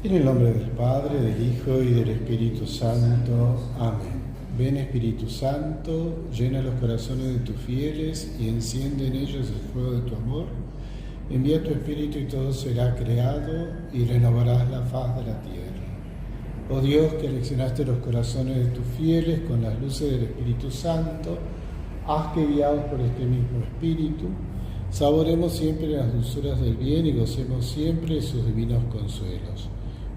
En el nombre del Padre, del Hijo y del Espíritu Santo. Amén. Ven, Espíritu Santo, llena los corazones de tus fieles y enciende en ellos el fuego de tu amor. Envía tu Espíritu y todo será creado y renovarás la faz de la tierra. Oh Dios, que aleccionaste los corazones de tus fieles con las luces del Espíritu Santo, haz que, guiados por este mismo Espíritu, saboremos siempre las dulzuras del bien y gocemos siempre de sus divinos consuelos.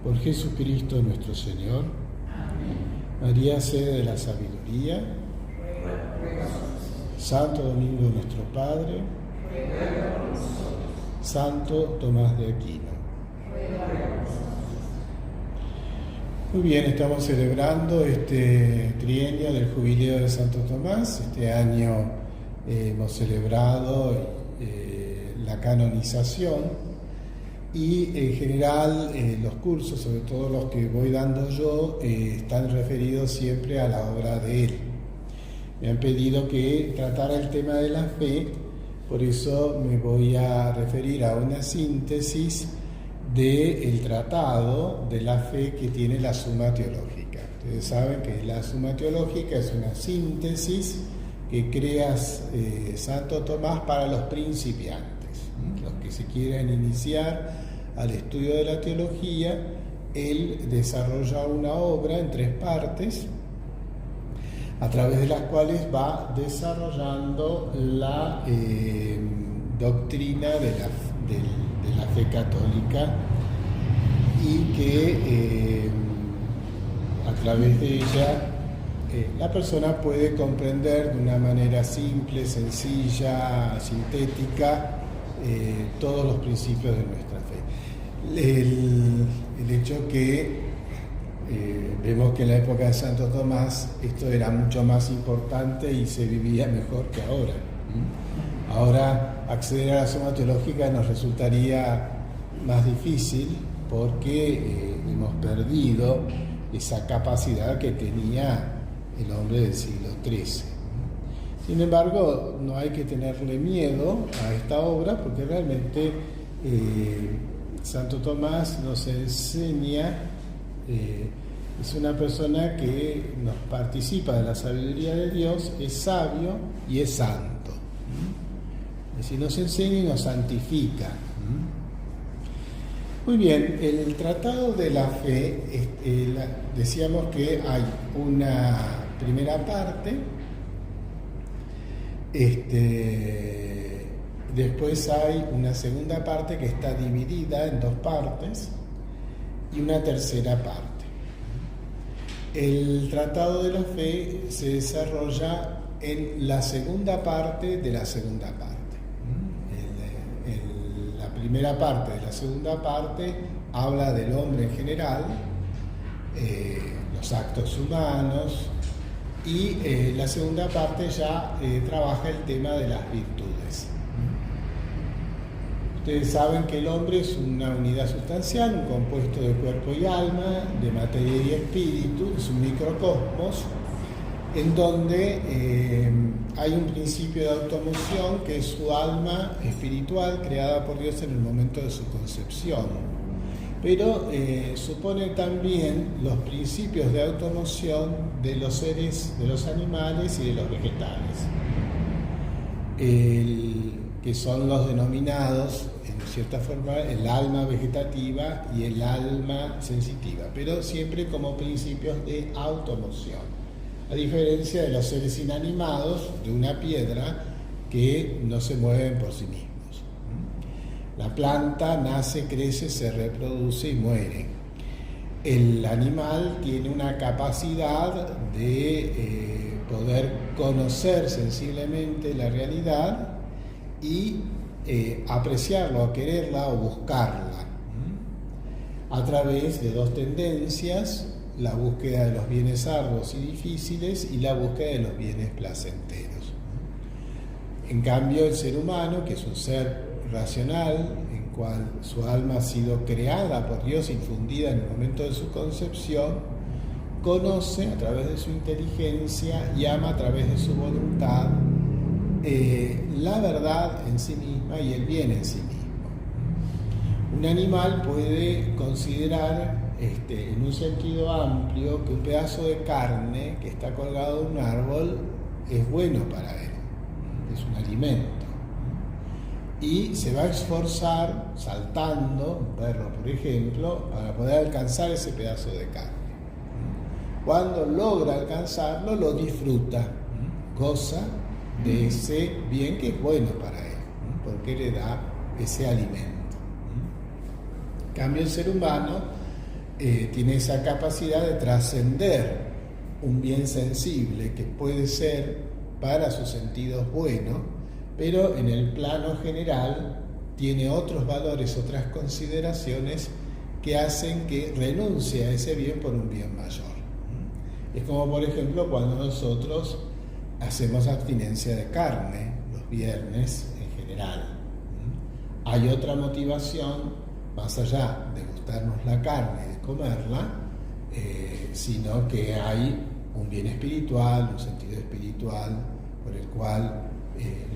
Por Jesucristo nuestro Señor. Amén. María, sede de la sabiduría. Santo Domingo nuestro Padre. Santo Tomás de Aquino. Muy bien, estamos celebrando este trienio del jubileo de Santo Tomás. Este año hemos celebrado la canonización. Y en general los cursos, sobre todo los que voy dando yo, están referidos siempre a la obra de él. Me han pedido que tratara el tema de la fe, por eso me voy a referir a una síntesis del tratado de la fe que tiene la Summa Teológica. Ustedes saben que la Summa Teológica es una síntesis que crea Santo Tomás para los principiantes. Los que se quieren iniciar al estudio de la teología, él desarrolla una obra en 3 partes, a través de las cuales va desarrollando la doctrina de la fe católica y que a través de ella la persona puede comprender de una manera simple, sencilla, sintética, todos los principios de nuestra fe. El hecho que vemos que en la época de Santo Tomás esto era mucho más importante y se vivía mejor que ahora. Ahora acceder a la Summa Teológica nos resultaría más difícil porque hemos perdido esa capacidad que tenía el hombre del siglo XIII. Sin embargo, no hay que tenerle miedo a esta obra porque realmente Santo Tomás nos enseña, es una persona que nos participa de la sabiduría de Dios, es sabio y es santo. Es decir, nos enseña y nos santifica. Muy bien, el Tratado de la Fe, decíamos que hay una primera parte. Después hay una segunda parte que está dividida en 2 partes y una tercera parte. El Tratado de la Fe se desarrolla en la segunda parte de la segunda parte. La primera parte de la segunda parte habla del hombre en general, los actos humanos, y la segunda parte ya trabaja el tema de las virtudes. Ustedes saben que el hombre es una unidad sustancial, un compuesto de cuerpo y alma, de materia y espíritu, es un microcosmos, en donde hay un principio de automoción que es su alma espiritual creada por Dios en el momento de su concepción. Pero supone también los principios de automoción de los seres, de los animales y de los vegetales, que son los denominados, en cierta forma, el alma vegetativa y el alma sensitiva, pero siempre como principios de automoción, a diferencia de los seres inanimados, de una piedra, que no se mueven por sí mismos. La planta nace, crece, se reproduce y muere. El animal tiene una capacidad de poder conocer sensiblemente la realidad y apreciarla o quererla o buscarla a través de 2 tendencias: la búsqueda de los bienes arduos y difíciles y la búsqueda de los bienes placenteros. En cambio, el ser humano, que es un ser racional, en cual su alma ha sido creada por Dios, infundida en el momento de su concepción, conoce a través de su inteligencia y ama a través de su voluntad la verdad en sí misma y el bien en sí mismo. Un animal puede considerar, en un sentido amplio, que un pedazo de carne que está colgado de un árbol es bueno para él, es un alimento. Y se va a esforzar saltando, un perro por ejemplo, para poder alcanzar ese pedazo de carne. Cuando logra alcanzarlo, lo disfruta, goza de ese bien que es bueno para él, porque le da ese alimento. En cambio, el ser humano tiene esa capacidad de trascender un bien sensible que puede ser para sus sentidos bueno, pero en el plano general tiene otros valores, otras consideraciones que hacen que renuncie a ese bien por un bien mayor. Es como, por ejemplo, cuando nosotros hacemos abstinencia de carne los viernes en general. Hay otra motivación más allá de gustarnos la carne y de comerla, sino que hay un bien espiritual, un sentido espiritual por el cual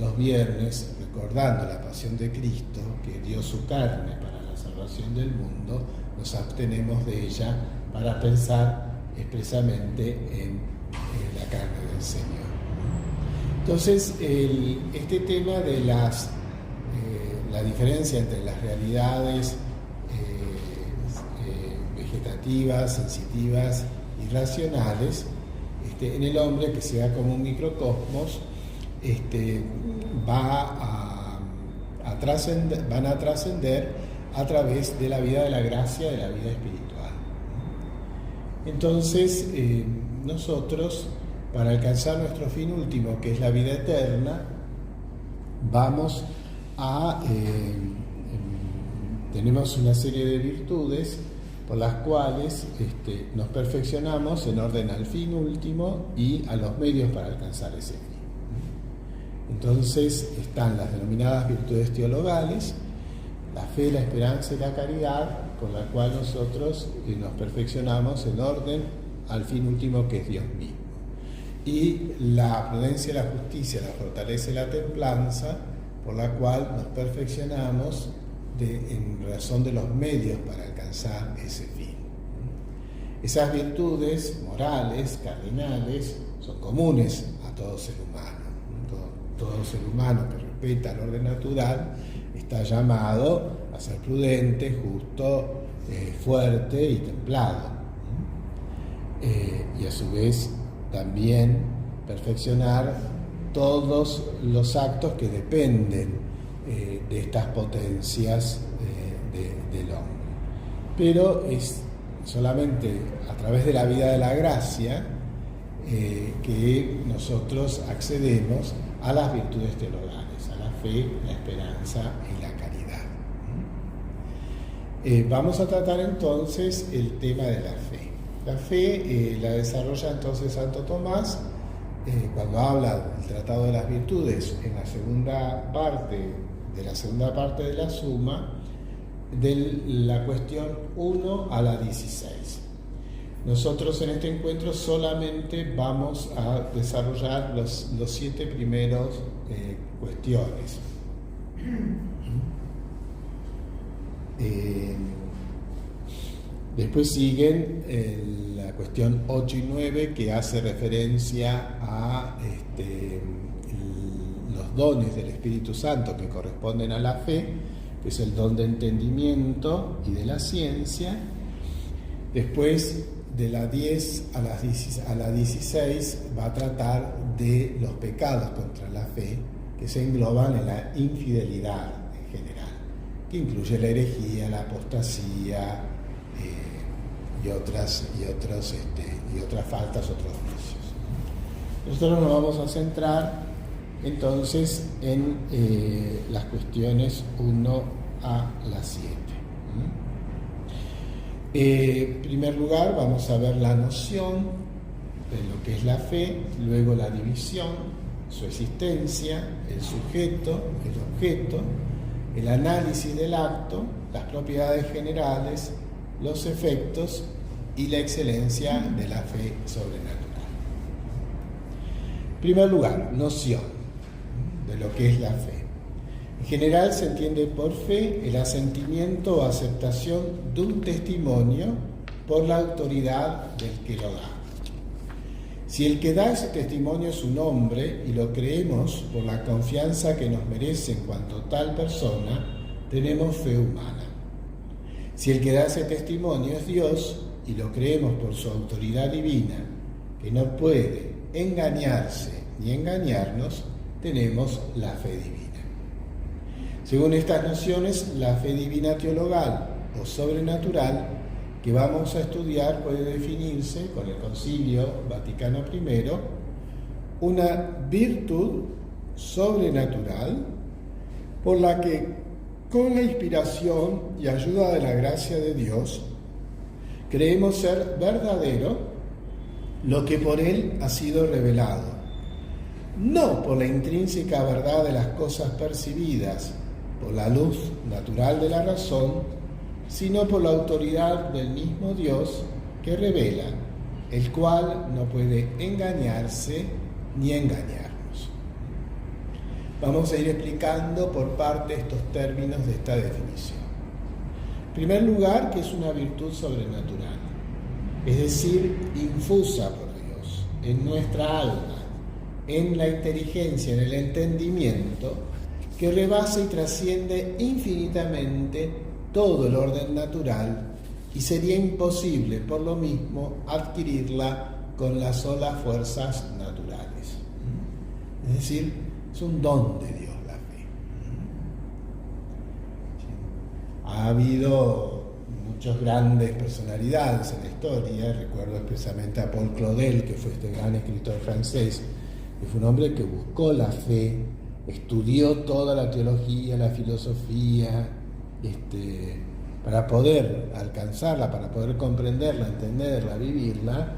los viernes, recordando la pasión de Cristo, que dio su carne para la salvación del mundo, nos abstenemos de ella para pensar expresamente en la carne del Señor. Entonces, este tema de la diferencia entre las realidades vegetativas, sensitivas y racionales, en el hombre, que sea como un microcosmos, van a trascender a través de la vida de la gracia, de la vida espiritual. Entonces, nosotros, para alcanzar nuestro fin último, que es la vida eterna, tenemos una serie de virtudes por las cuales nos perfeccionamos en orden al fin último y a los medios para alcanzar ese fin. Entonces están las denominadas virtudes teologales, la fe, la esperanza y la caridad, por la cual nosotros nos perfeccionamos en orden al fin último, que es Dios mismo. Y la prudencia, la justicia, la fortaleza y la templanza, por la cual nos perfeccionamos en razón de los medios para alcanzar ese fin. Esas virtudes morales, cardinales, son comunes a todo ser humano. Todo ser humano que respeta el orden natural está llamado a ser prudente, justo, fuerte y templado. Y a su vez también perfeccionar todos los actos que dependen de estas potencias del hombre. Pero es solamente a través de la vida de la gracia que nosotros accedemos a las virtudes teologales, a la fe, la esperanza y la caridad. Vamos a tratar entonces el tema de la fe. La fe la desarrolla entonces Santo Tomás cuando habla del Tratado de las Virtudes en la segunda parte de la Suma, de la cuestión 1 a la 16. Nosotros en este encuentro solamente vamos a desarrollar los 7 primeros cuestiones. Después siguen la cuestión 8 y 9, que hace referencia a los dones del Espíritu Santo que corresponden a la fe, que es el don de entendimiento y de la ciencia. Después, de la 10 a la 16, va a tratar de los pecados contra la fe, que se engloban en la infidelidad en general, que incluye la herejía, la apostasía y otras faltas, otros vicios. Nosotros nos vamos a centrar entonces en las cuestiones 1 a la 7. En primer lugar, vamos a ver la noción de lo que es la fe, luego la división, su existencia, el sujeto, el objeto, el análisis del acto, las propiedades generales, los efectos y la excelencia de la fe sobrenatural. En primer lugar, noción de lo que es la fe. En general se entiende por fe el asentimiento o aceptación de un testimonio por la autoridad del que lo da. Si el que da ese testimonio es un hombre y lo creemos por la confianza que nos merece en cuanto a tal persona, tenemos fe humana. Si el que da ese testimonio es Dios y lo creemos por su autoridad divina, que no puede engañarse ni engañarnos, tenemos la fe divina. Según estas nociones, la fe divina teologal o sobrenatural que vamos a estudiar puede definirse con el Concilio Vaticano I, una virtud sobrenatural por la que, con la inspiración y ayuda de la gracia de Dios, creemos ser verdadero lo que por Él ha sido revelado, no por la intrínseca verdad de las cosas percibidas, por la luz natural de la razón, sino por la autoridad del mismo Dios que revela, el cual no puede engañarse ni engañarnos. Vamos a ir explicando por parte estos términos de esta definición. En primer lugar, que es una virtud sobrenatural, es decir, infusa por Dios en nuestra alma, en la inteligencia, en el entendimiento, que rebasa y trasciende infinitamente todo el orden natural y sería imposible, por lo mismo, adquirirla con las solas fuerzas naturales. Es decir, es un don de Dios la fe. Ha habido muchas grandes personalidades en la historia, recuerdo especialmente a Paul Claudel, que fue este gran escritor francés, que fue un hombre que buscó la fe, estudió toda la teología, la filosofía, para poder alcanzarla, para poder comprenderla, entenderla, vivirla,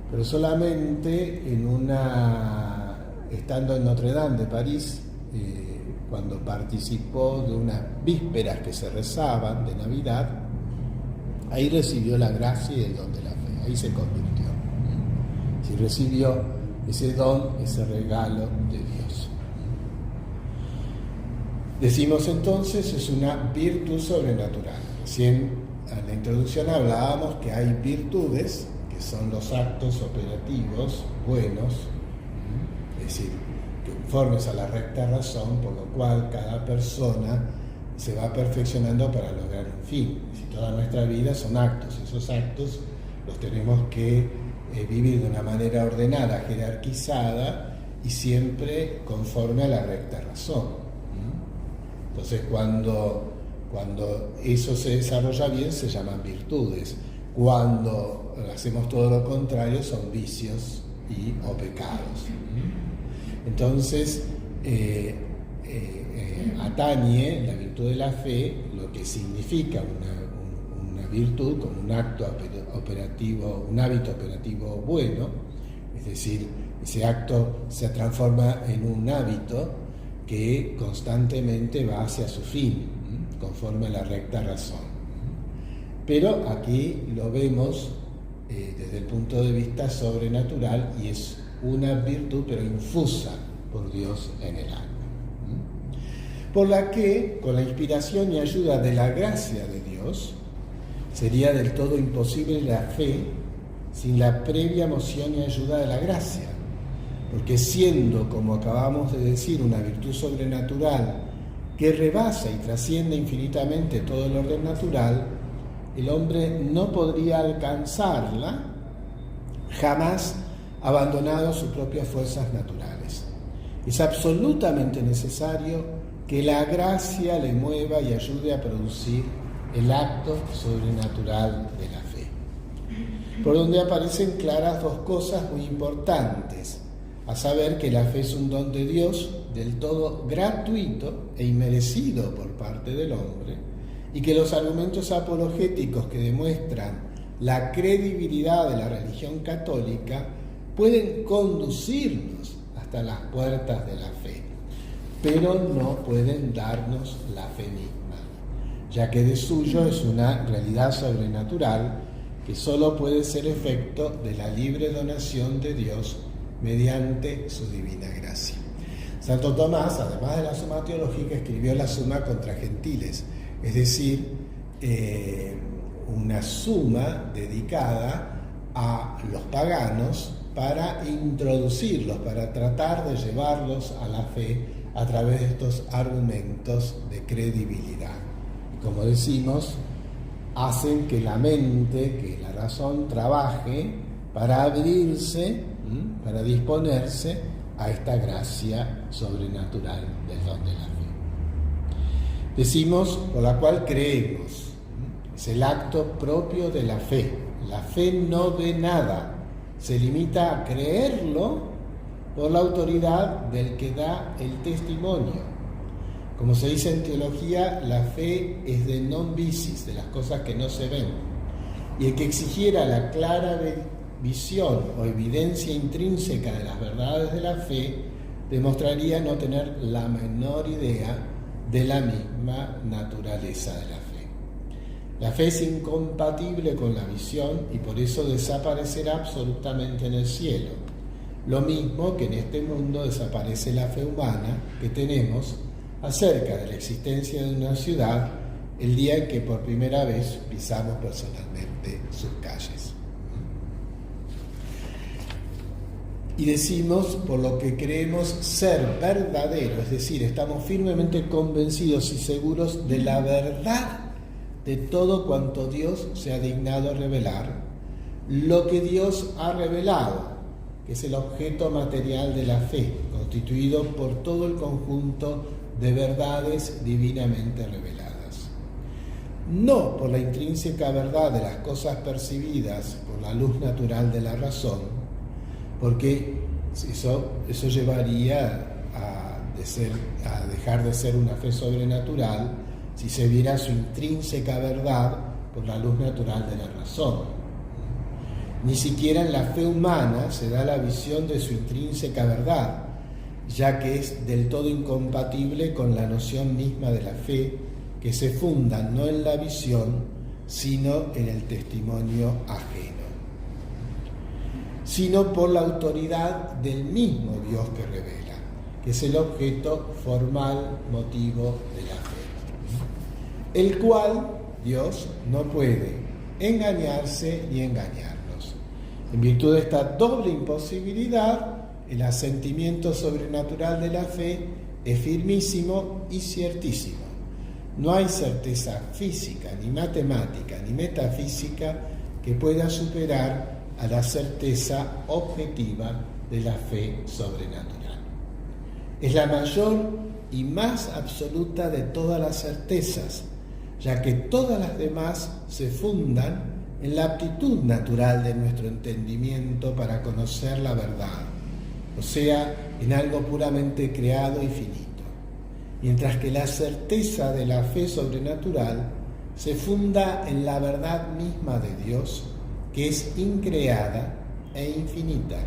pero solamente estando en Notre Dame de París, cuando participó de unas vísperas que se rezaban de Navidad, ahí recibió la gracia y el don de la fe, ahí se convirtió. Sí, recibió ese don, ese regalo de Dios. Decimos entonces, es una virtud sobrenatural. Recién en la introducción hablábamos que hay virtudes, que son los actos operativos buenos, es decir, conformes a la recta razón, por lo cual cada persona se va perfeccionando para lograr un fin. Si toda nuestra vida son actos, esos actos los tenemos que vivir de una manera ordenada, jerarquizada y siempre conforme a la recta razón. Entonces, cuando eso se desarrolla bien, se llaman virtudes. Cuando hacemos todo lo contrario, son vicios o pecados. Entonces, atañe la virtud de la fe, lo que significa una virtud como un acto operativo, un hábito operativo bueno, es decir, ese acto se transforma en un hábito que constantemente va hacia su fin, conforme a la recta razón. Pero aquí lo vemos desde el punto de vista sobrenatural y es una virtud, pero infusa por Dios en el alma. Por la que, con la inspiración y ayuda de la gracia de Dios, sería del todo imposible la fe sin la previa moción y ayuda de la gracia. Porque siendo, como acabamos de decir, una virtud sobrenatural que rebasa y trasciende infinitamente todo el orden natural, el hombre no podría alcanzarla jamás abandonado sus propias fuerzas naturales. Es absolutamente necesario que la gracia le mueva y ayude a producir el acto sobrenatural de la fe. Por donde aparecen claras dos cosas muy importantes, a saber que la fe es un don de Dios del todo gratuito e inmerecido por parte del hombre, y que los argumentos apologéticos que demuestran la credibilidad de la religión católica pueden conducirnos hasta las puertas de la fe, pero no pueden darnos la fe misma, ya que de suyo es una realidad sobrenatural que solo puede ser efecto de la libre donación de Dios mediante su divina gracia. Santo Tomás, además de la Suma Teológica, escribió la Suma contra Gentiles, es decir, una suma dedicada a los paganos para introducirlos, para tratar de llevarlos a la fe a través de estos argumentos de credibilidad. Y como decimos, hacen que la mente, que la razón trabaje para abrirse, para disponerse a esta gracia sobrenatural del don de la fe. Decimos, por la cual creemos. Es el acto propio de la fe. La fe no ve nada, se limita a creerlo por la autoridad del que da el testimonio. Como se dice en teología, la fe es de non visis, de las cosas que no se ven. Y el que exigiera la clara visión o evidencia intrínseca de las verdades de la fe, demostraría no tener la menor idea de la misma naturaleza de la fe. La fe es incompatible con la visión y por eso desaparecerá absolutamente en el cielo. Lo mismo que en este mundo desaparece la fe humana que tenemos acerca de la existencia de una ciudad el día en que por primera vez pisamos personalmente sus calles. Y decimos por lo que creemos ser verdadero, es decir, estamos firmemente convencidos y seguros de la verdad de todo cuanto Dios se ha dignado a revelar, lo que Dios ha revelado, que es el objeto material de la fe, constituido por todo el conjunto de verdades divinamente reveladas. No por la intrínseca verdad de las cosas percibidas por la luz natural de la razón, porque eso llevaría a dejar de ser una fe sobrenatural si se viera su intrínseca verdad por la luz natural de la razón. Ni siquiera en la fe humana se da la visión de su intrínseca verdad, ya que es del todo incompatible con la noción misma de la fe, que se funda no en la visión, sino en el testimonio ajeno, sino por la autoridad del mismo Dios que revela, que es el objeto formal, motivo de la fe, el cual Dios no puede engañarse ni engañarnos. En virtud de esta doble imposibilidad, el asentimiento sobrenatural de la fe es firmísimo y ciertísimo. No hay certeza física, ni matemática, ni metafísica que pueda superar a la certeza objetiva de la fe sobrenatural. Es la mayor y más absoluta de todas las certezas, ya que todas las demás se fundan en la aptitud natural de nuestro entendimiento para conocer la verdad, o sea, en algo puramente creado y finito, mientras que la certeza de la fe sobrenatural se funda en la verdad misma de Dios, que es increada e infinita.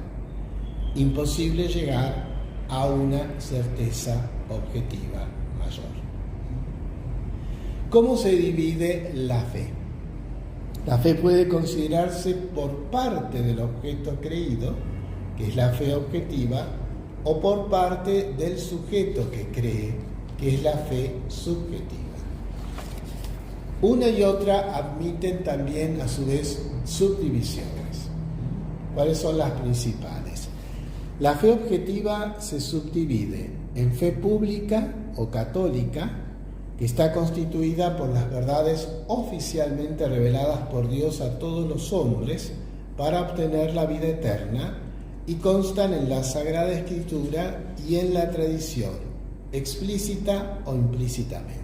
Imposible llegar a una certeza objetiva mayor. ¿Cómo se divide la fe? La fe puede considerarse por parte del objeto creído, que es la fe objetiva, o por parte del sujeto que cree, que es la fe subjetiva. Una y otra admiten también, a su vez, subdivisiones. ¿Cuáles son las principales? La fe objetiva se subdivide en fe pública o católica, que está constituida por las verdades oficialmente reveladas por Dios a todos los hombres para obtener la vida eterna y constan en la Sagrada Escritura y en la tradición, explícita o implícitamente.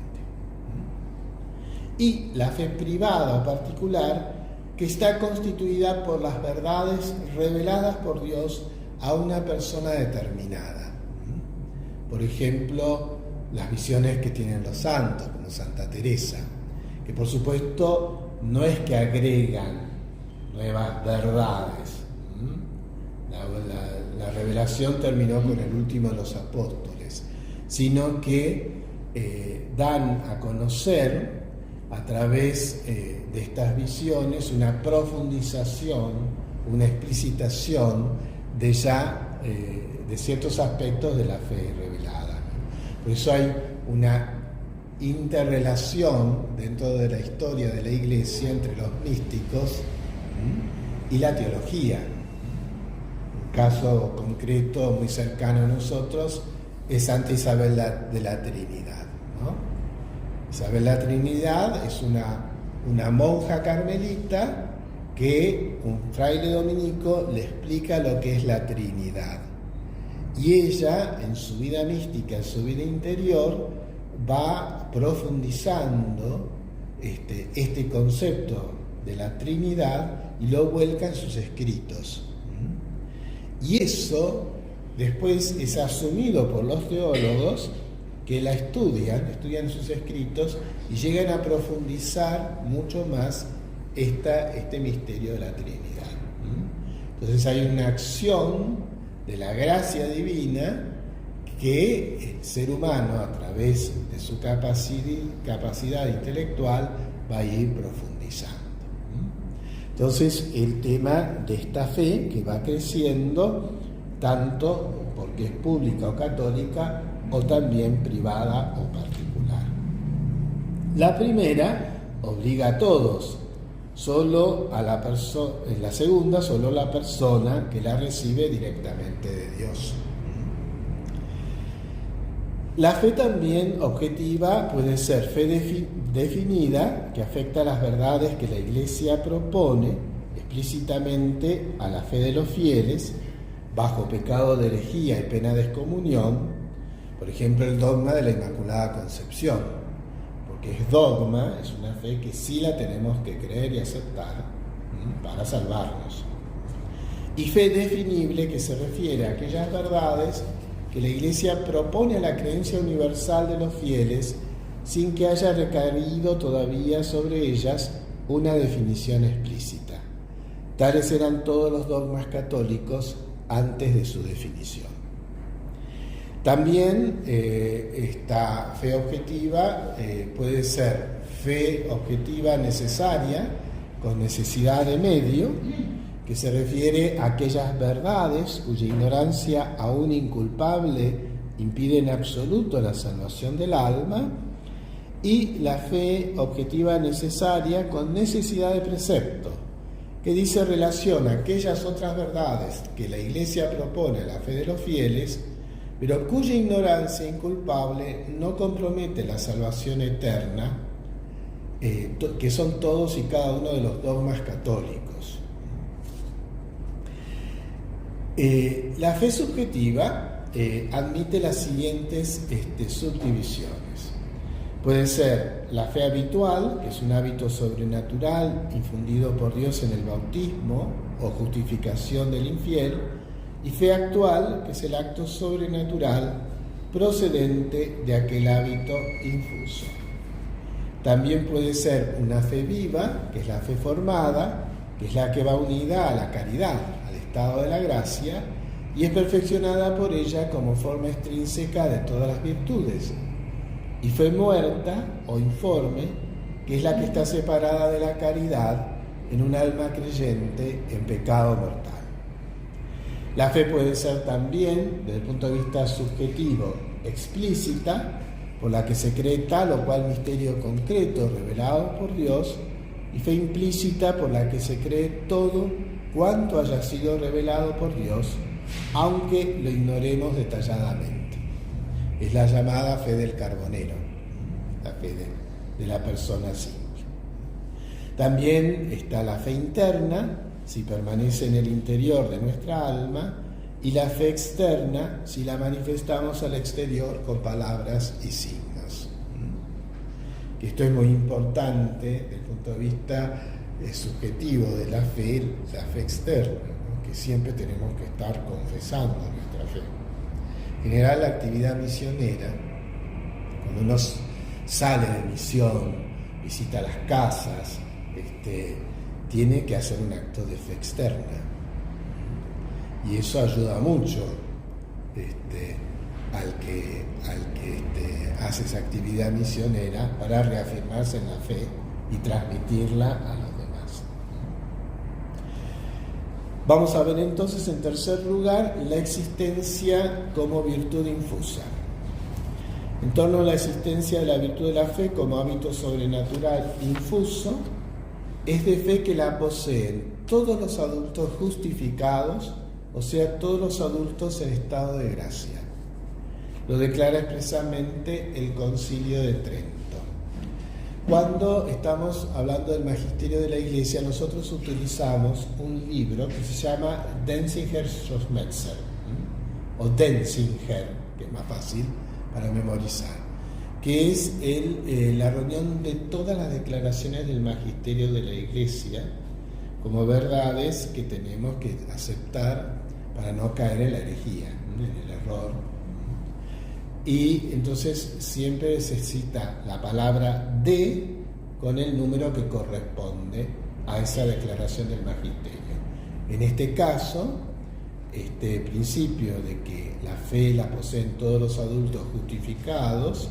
Y la fe privada o particular, que está constituida por las verdades reveladas por Dios a una persona determinada. Por ejemplo, las visiones que tienen los santos, como Santa Teresa, que por supuesto no es que agregan nuevas verdades. La revelación terminó con el último de los apóstoles, sino que dan a conocer a través de estas visiones una profundización, una explicitación de ya de ciertos aspectos de la fe revelada. Por eso hay una interrelación dentro de la historia de la Iglesia entre los místicos y la teología. Un caso concreto muy cercano a nosotros es Santa Isabel de la Trinidad, ¿no? Isabel la Trinidad es una monja carmelita que un fraile dominico le explica lo que es la Trinidad. Y ella, en su vida mística, en su vida interior, va profundizando este concepto de la Trinidad y lo vuelca en sus escritos. Y eso después es asumido por los teólogos que la estudian sus escritos y llegan a profundizar mucho más este misterio de la Trinidad. Entonces hay una acción de la gracia divina que el ser humano, a través de su capacidad intelectual, va a ir profundizando. Entonces, el tema de esta fe que va creciendo, tanto porque es pública o católica, o también privada o particular. La primera obliga a todos, en la segunda, solo la persona que la recibe directamente de Dios. La fe también objetiva puede ser fe definida, que afecta a las verdades que la Iglesia propone explícitamente a la fe de los fieles, bajo pecado de herejía y pena de excomunión, por ejemplo el dogma de la Inmaculada Concepción, porque es dogma, es una fe que sí la tenemos que creer y aceptar para salvarnos. Y fe definible, que se refiere a aquellas verdades que la Iglesia propone a la creencia universal de los fieles sin que haya recaído todavía sobre ellas una definición explícita. Tales eran todos los dogmas católicos antes de su definición. También esta fe objetiva puede ser fe objetiva necesaria, con necesidad de medio, que se refiere a aquellas verdades cuya ignorancia aún inculpable impide en absoluto la salvación del alma, y la fe objetiva necesaria con necesidad de precepto, que dice relaciona aquellas otras verdades que la Iglesia propone a la fe de los fieles, pero cuya ignorancia inculpable no compromete la salvación eterna, que son todos y cada uno de los dogmas católicos. La fe subjetiva admite las siguientes subdivisiones. Puede ser la fe habitual, que es un hábito sobrenatural infundido por Dios en el bautismo o justificación del infiel, y fe actual, que es el acto sobrenatural procedente de aquel hábito infuso. También puede ser una fe viva, que es la fe formada, que es la que va unida a la caridad, al estado de la gracia, y es perfeccionada por ella como forma extrínseca de todas las virtudes. Y fe muerta o informe, que es la que está separada de la caridad en un alma creyente en pecado mortal. La fe puede ser también, desde el punto de vista subjetivo, explícita, por la que se cree tal o cual misterio concreto revelado por Dios, y fe implícita, por la que se cree todo cuanto haya sido revelado por Dios, aunque lo ignoremos detalladamente. Es la llamada fe del carbonero, la fe de la persona simple. También está la fe interna, si permanece en el interior de nuestra alma, y la fe externa, si la manifestamos al exterior con palabras y signos. Esto es muy importante desde el punto de vista subjetivo de la fe externa, ¿no? Que siempre tenemos que estar confesando nuestra fe. En general, la actividad misionera, cuando uno sale de misión, visita las casas, tiene que hacer un acto de fe externa. Y eso ayuda mucho al que hace esa actividad misionera para reafirmarse en la fe y transmitirla a los demás. Vamos a ver entonces, en tercer lugar, la existencia como virtud infusa. En torno a la existencia de la virtud de la fe como hábito sobrenatural infuso, es de fe que la poseen todos los adultos justificados, o sea, todos los adultos en estado de gracia. Lo declara expresamente el Concilio de Trento. Cuando estamos hablando del magisterio de la Iglesia, nosotros utilizamos un libro que se llama Denzinger's Schmeitzer, o Denzinger, que es más fácil para memorizar, que es la reunión de todas las declaraciones del magisterio de la Iglesia como verdades que tenemos que aceptar para no caer en la herejía, en el error. Y entonces siempre se cita la palabra de con el número que corresponde a esa declaración del magisterio. En este caso, este principio de que la fe la poseen todos los adultos justificados,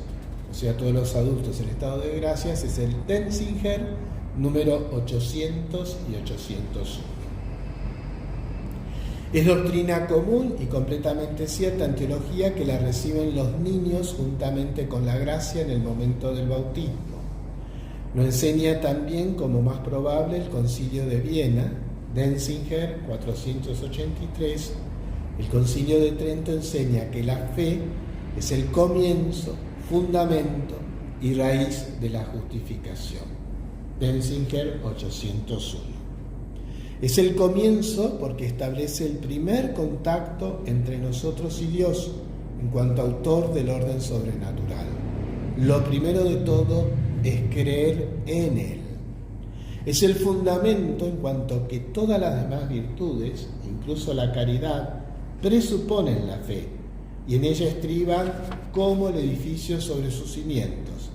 o sea, todos los adultos en estado de gracias, es el Denzinger número 800 y 801. Es doctrina común y completamente cierta en teología que la reciben los niños juntamente con la gracia en el momento del bautismo. Lo enseña también como más probable el Concilio de Viena, Denzinger 483. El Concilio de Trento enseña que la fe es el comienzo, fundamento y raíz de la justificación. Denzinger 801. Es el comienzo porque establece el primer contacto entre nosotros y Dios en cuanto autor del orden sobrenatural. Lo primero de todo es creer en Él. Es el fundamento en cuanto que todas las demás virtudes, incluso la caridad, presuponen la fe y en ella estriban como el edificio sobre sus cimientos.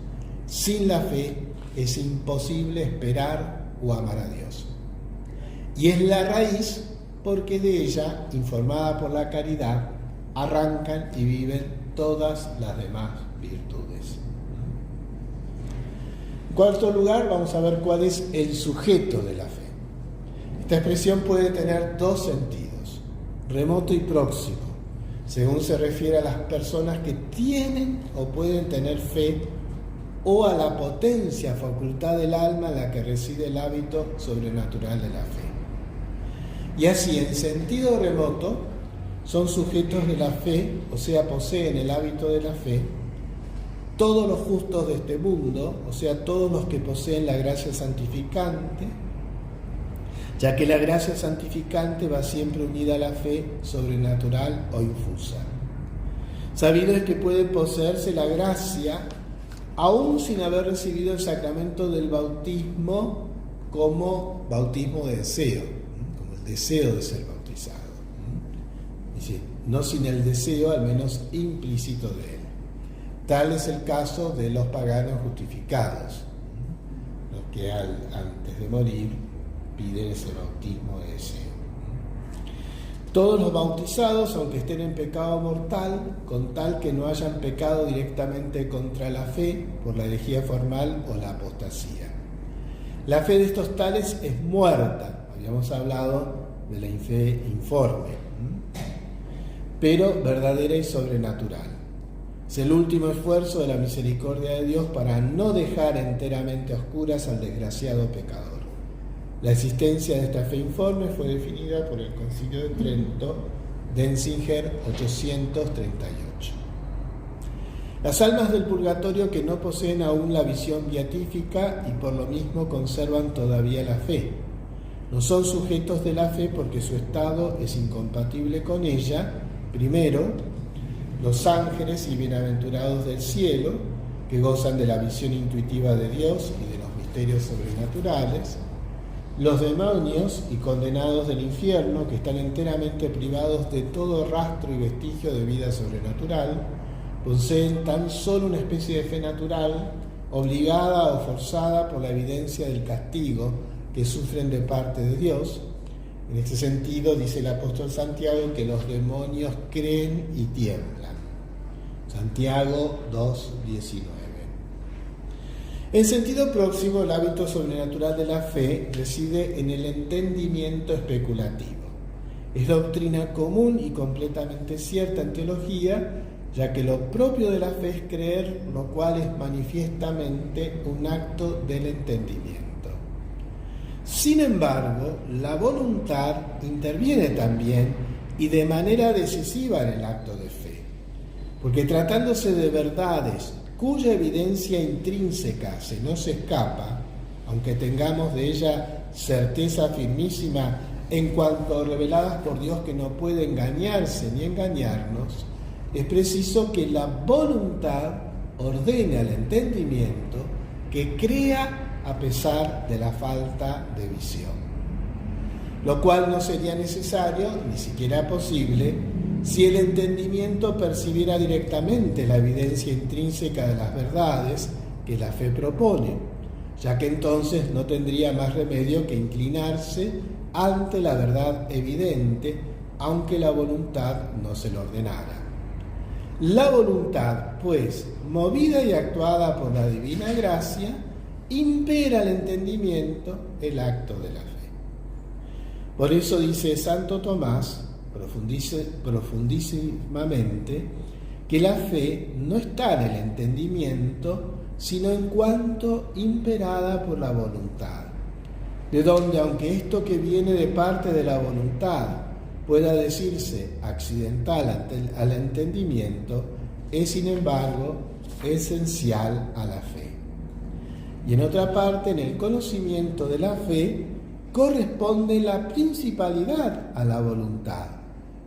Sin la fe es imposible esperar o amar a Dios. Y es la raíz porque de ella, informada por la caridad, arrancan y viven todas las demás virtudes. En cuarto lugar, vamos a ver cuál es el sujeto de la fe. Esta expresión puede tener dos sentidos, remoto y próximo, según se refiere a las personas que tienen o pueden tener fe, o a la potencia, facultad del alma en la que reside el hábito sobrenatural de la fe. Y así, en sentido remoto, son sujetos de la fe, o sea, poseen el hábito de la fe, todos los justos de este mundo, o sea, todos los que poseen la gracia santificante, ya que la gracia santificante va siempre unida a la fe sobrenatural o infusa. Sabido es que puede poseerse la gracia aún sin haber recibido el sacramento del bautismo como bautismo de deseo, como el deseo de ser bautizado. Es decir, no sin el deseo, al menos implícito de él. Tal es el caso de los paganos justificados, los que antes de morir piden ese bautismo de deseo. Todos los bautizados, aunque estén en pecado mortal, con tal que no hayan pecado directamente contra la fe por la herejía formal o la apostasía. La fe de estos tales es muerta, habíamos hablado de la fe informe, pero verdadera y sobrenatural. Es el último esfuerzo de la misericordia de Dios para no dejar enteramente a oscuras al desgraciado pecador. La existencia de esta fe informe fue definida por el Concilio de Trento, Denzinger 838. Las almas del purgatorio que no poseen aún la visión beatífica y por lo mismo conservan todavía la fe, no son sujetos de la fe porque su estado es incompatible con ella. Primero, los ángeles y bienaventurados del cielo, que gozan de la visión intuitiva de Dios y de los misterios sobrenaturales. Los demonios y condenados del infierno, que están enteramente privados de todo rastro y vestigio de vida sobrenatural, poseen tan solo una especie de fe natural, obligada o forzada por la evidencia del castigo que sufren de parte de Dios. En este sentido, dice el apóstol Santiago que los demonios creen y tiemblan. Santiago 2:19. En sentido próximo, el hábito sobrenatural de la fe reside en el entendimiento especulativo. Es doctrina común y completamente cierta en teología, ya que lo propio de la fe es creer, lo cual es manifiestamente un acto del entendimiento. Sin embargo, la voluntad interviene también y de manera decisiva en el acto de fe, porque tratándose de verdades cuya evidencia intrínseca se nos escapa, aunque tengamos de ella certeza firmísima en cuanto reveladas por Dios que no puede engañarse ni engañarnos, es preciso que la voluntad ordene al entendimiento que crea a pesar de la falta de visión, lo cual no sería necesario, ni siquiera posible, si el entendimiento percibiera directamente la evidencia intrínseca de las verdades que la fe propone, ya que entonces no tendría más remedio que inclinarse ante la verdad evidente, aunque la voluntad no se lo ordenara. La voluntad, pues, movida y actuada por la divina gracia, impera al entendimiento el acto de la fe. Por eso dice Santo Tomás, profundísimamente, que la fe no está en el entendimiento, sino en cuanto imperada por la voluntad, de donde, aunque esto que viene de parte de la voluntad pueda decirse accidental al entendimiento, es sin embargo esencial a la fe. Y en otra parte, en el conocimiento de la fe, corresponde la principalidad a la voluntad,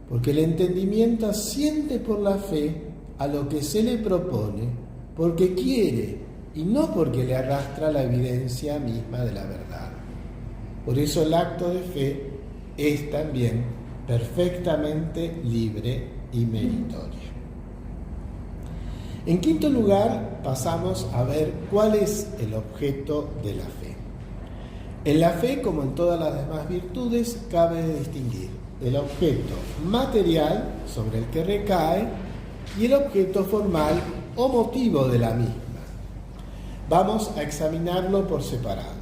porque el entendimiento asiente por la fe a lo que se le propone, porque quiere y no porque le arrastra la evidencia misma de la verdad. Por eso el acto de fe es también perfectamente libre y meritorio. En quinto lugar, pasamos a ver cuál es el objeto de la fe. En la fe, como en todas las demás virtudes, cabe distinguir el objeto material sobre el que recae y el objeto formal o motivo de la misma. Vamos a examinarlo por separado.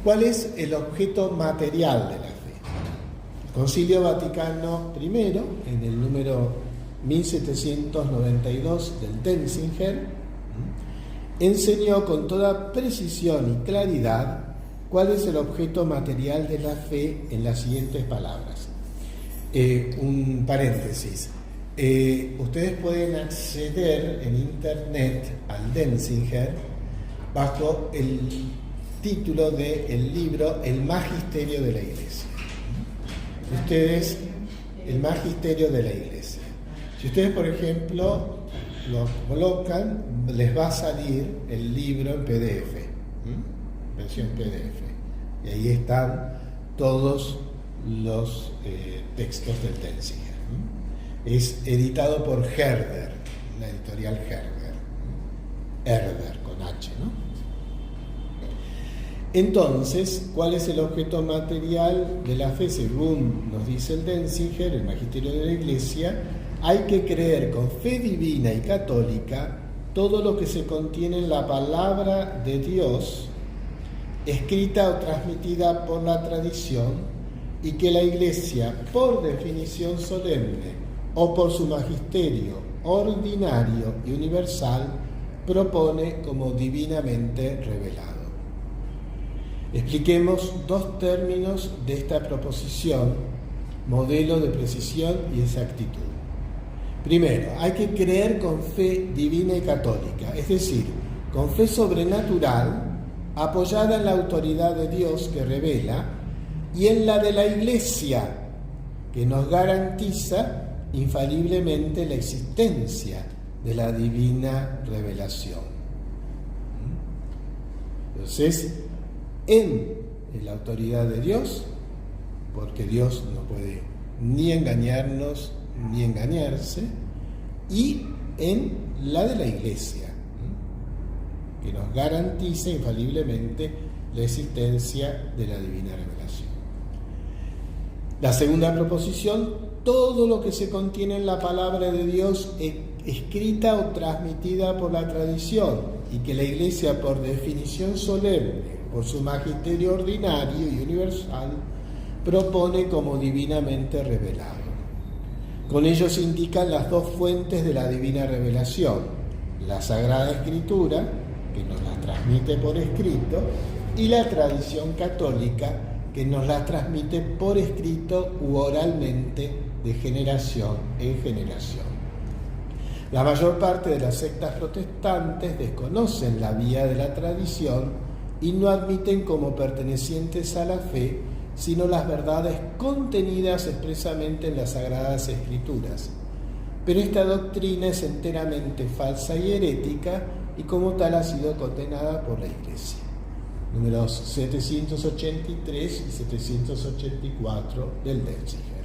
¿Cuál es el objeto material de la fe? El Concilio Vaticano I, en el número 1792 del Denzinger, enseñó con toda precisión y claridad cuál es el objeto material de la fe en las siguientes palabras. Un paréntesis. Ustedes pueden acceder en internet al Denzinger bajo el título del libro El Magisterio de la Iglesia. El Magisterio de la Iglesia. Si ustedes, por ejemplo, lo colocan, les va a salir el libro en PDF, versión PDF. Y ahí están todos los textos del Denzinger. Es editado por Herder, la editorial Herder con H, ¿no? Entonces, ¿cuál es el objeto material de la fe? Según nos dice el Denzinger, el Magisterio de la Iglesia, hay que creer con fe divina y católica todo lo que se contiene en la palabra de Dios, escrita o transmitida por la tradición, y que la Iglesia, por definición solemne o por su magisterio ordinario y universal, propone como divinamente revelado. Expliquemos dos términos de esta proposición, modelo de precisión y exactitud. Primero, hay que creer con fe divina y católica, es decir, con fe sobrenatural, apoyada en la autoridad de Dios que revela y en la de la Iglesia, que nos garantiza infaliblemente la existencia de la divina revelación. Entonces, en la autoridad de Dios, porque Dios no puede ni engañarnos ni engañarse, y en la de la Iglesia, que nos garantiza infaliblemente la existencia de la divina revelación. La segunda proposición, todo lo que se contiene en la palabra de Dios escrita o transmitida por la tradición, y que la Iglesia, por definición solemne, por su magisterio ordinario y universal, propone como divinamente revelado. Con ello se indican las dos fuentes de la divina revelación: la Sagrada Escritura, que nos las transmite por escrito, y la tradición católica, que nos las transmite por escrito u oralmente de generación en generación. La mayor parte de las sectas protestantes desconocen la vía de la tradición y no admiten como pertenecientes a la fe sino las verdades contenidas expresamente en las Sagradas Escrituras. Pero esta doctrina es enteramente falsa y herética y como tal ha sido condenada por la Iglesia. Números 783 y 784 del Denzinger.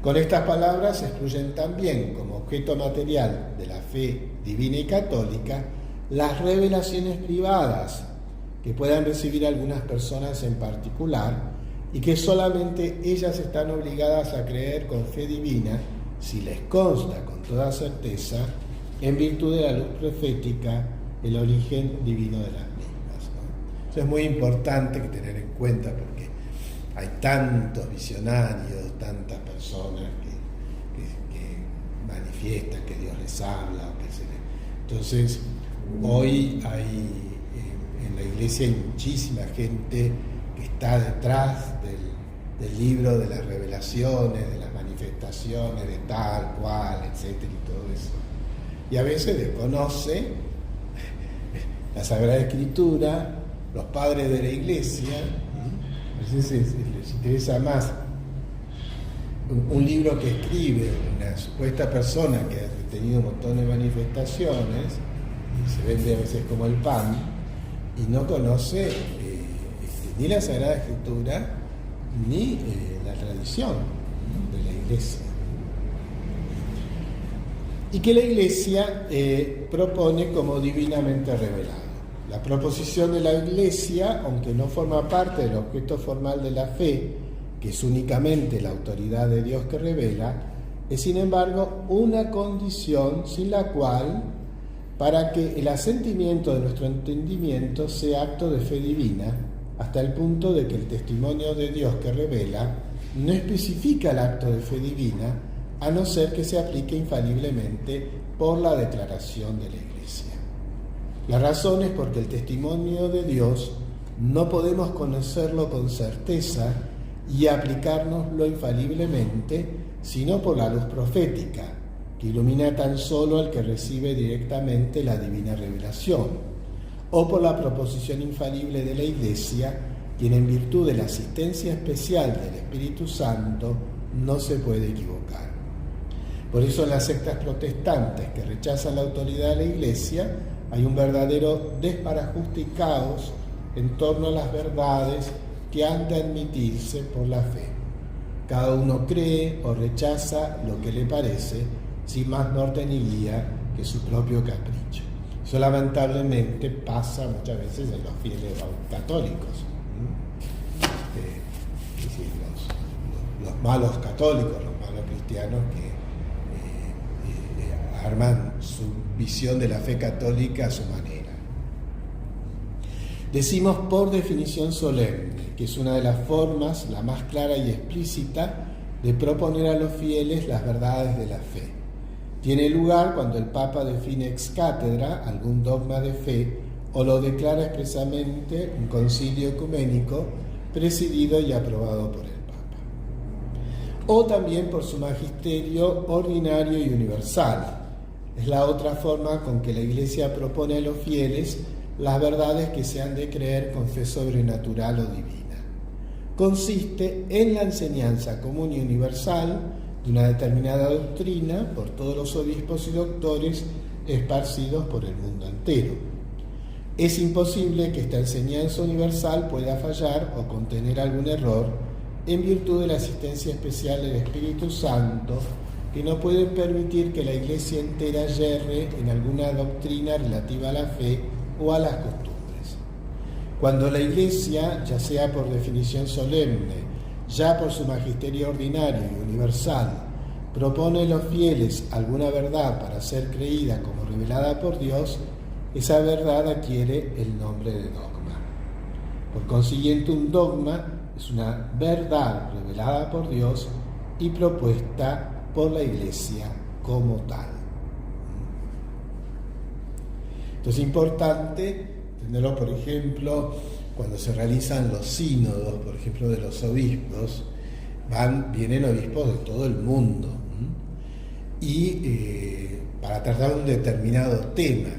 Con estas palabras se excluyen también como objeto material de la fe divina y católica las revelaciones privadas que puedan recibir algunas personas en particular y que solamente ellas están obligadas a creer con fe divina si les consta con toda certeza, en virtud de la luz profética, el origen divino de las mismas, ¿no? Eso es muy importante que tener en cuenta porque hay tantos visionarios, tantas personas que manifiestan que Dios les habla. Entonces, hoy hay en la Iglesia hay muchísima gente que está detrás del libro de las revelaciones, de las manifestaciones, de tal, cual, etcétera, y todo eso. Y a veces desconoce la Sagrada Escritura, los padres de la Iglesia. A veces les interesa más un libro que escribe una supuesta persona que ha tenido un montón de manifestaciones y se vende a veces como el pan y no conoce ni la Sagrada Escritura ni la tradición de la Iglesia. Y que la Iglesia propone como divinamente revelado. La proposición de la Iglesia, aunque no forma parte del objeto formal de la fe, que es únicamente la autoridad de Dios que revela, es sin embargo una condición sin la cual, para que el asentimiento de nuestro entendimiento sea acto de fe divina, hasta el punto de que el testimonio de Dios que revela no especifica el acto de fe divina, a no ser que se aplique infaliblemente por la declaración de la Iglesia. La razón es porque el testimonio de Dios no podemos conocerlo con certeza y aplicárnoslo infaliblemente, sino por la luz profética, que ilumina tan solo al que recibe directamente la divina revelación, o por la proposición infalible de la Iglesia, quien en virtud de la asistencia especial del Espíritu Santo no se puede equivocar. Por eso en las sectas protestantes que rechazan la autoridad de la Iglesia hay un verdadero desbarajuste y caos en torno a las verdades que han de admitirse por la fe. Cada uno cree o rechaza lo que le parece, sin más norte ni guía que su propio capricho. Eso lamentablemente pasa muchas veces en los fieles católicos. Es decir, los malos católicos, los malos cristianos que arman su visión de la fe católica a su manera. Decimos por definición solemne, que es una de las formas, la más clara y explícita, de proponer a los fieles las verdades de la fe. Tiene lugar cuando el Papa define ex cátedra algún dogma de fe o lo declara expresamente un concilio ecuménico presidido y aprobado por el Papa. O también por su magisterio ordinario y universal. Es la otra forma con que la Iglesia propone a los fieles las verdades que se han de creer con fe sobrenatural o divina. Consiste en la enseñanza común y universal de una determinada doctrina por todos los obispos y doctores esparcidos por el mundo entero. Es imposible que esta enseñanza universal pueda fallar o contener algún error en virtud de la asistencia especial del Espíritu Santo, que no puede permitir que la Iglesia entera yerre en alguna doctrina relativa a la fe o a las costumbres. Cuando la Iglesia, ya sea por definición solemne, ya por su magisterio ordinario y universal, propone a los fieles alguna verdad para ser creída como revelada por Dios, esa verdad adquiere el nombre de dogma. Por consiguiente, un dogma es una verdad revelada por Dios y propuesta por la Iglesia como tal. Entonces es importante tenerlo, por ejemplo, cuando se realizan los sínodos, por ejemplo, de los obispos, vienen obispos de todo el mundo y para tratar un determinado tema,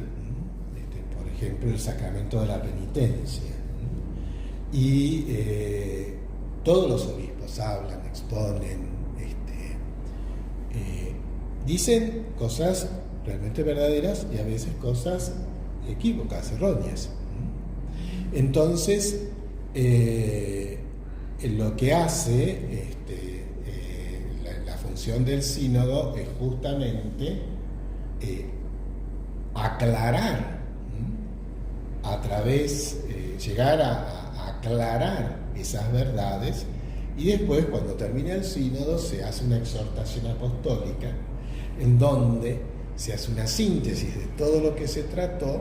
por ejemplo, el sacramento de la penitencia. Y todos los obispos hablan, exponen, dicen cosas realmente verdaderas y a veces cosas equívocas, erróneas. Entonces, lo que hace la función del sínodo es justamente aclarar, a través, llegar a aclarar esas verdades, y después, cuando termina el sínodo, se hace una exhortación apostólica en donde se hace una síntesis de todo lo que se trató,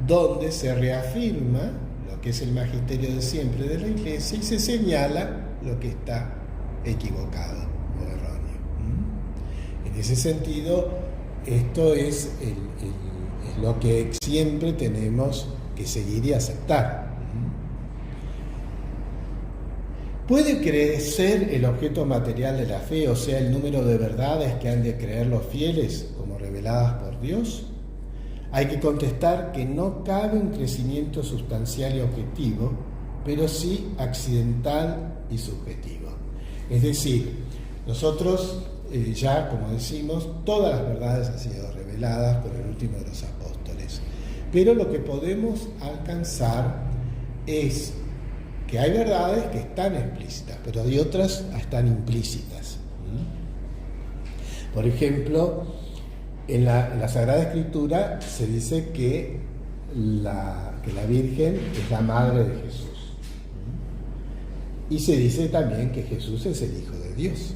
donde se reafirma lo que es el magisterio de siempre de la Iglesia y se señala lo que está equivocado o erróneo. En ese sentido, esto es lo que siempre tenemos que seguir y aceptar. ¿Puede crecer el objeto material de la fe, o sea, el número de verdades que han de creer los fieles como reveladas por Dios? Hay que contestar que no cabe un crecimiento sustancial y objetivo, pero sí accidental y subjetivo. Es decir, nosotros ya, como decimos, todas las verdades han sido reveladas por el último de los apóstoles, pero lo que podemos alcanzar es que hay verdades que están explícitas, pero hay otras que están implícitas. Por ejemplo, en la Sagrada Escritura se dice que la Virgen es la madre de Jesús. Y se dice también que Jesús es el Hijo de Dios.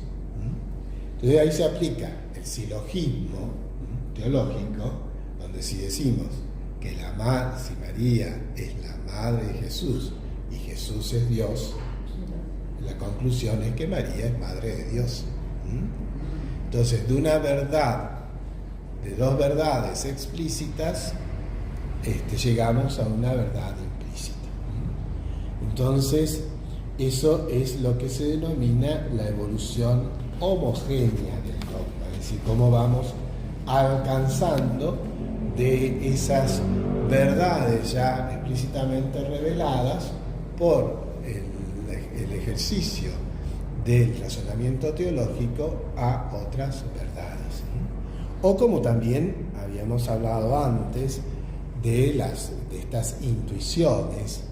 Entonces ahí se aplica el silogismo teológico, donde si decimos que si María es la madre de Jesús y Jesús es Dios, la conclusión es que María es madre de Dios. Entonces, de una verdad, de dos verdades explícitas, llegamos a una verdad implícita. Entonces, eso es lo que se denomina la evolución homogénea del dogma, es decir, cómo vamos alcanzando de esas verdades ya explícitamente reveladas por el ejercicio del razonamiento teológico a otras verdades. O como también habíamos hablado antes de estas intuiciones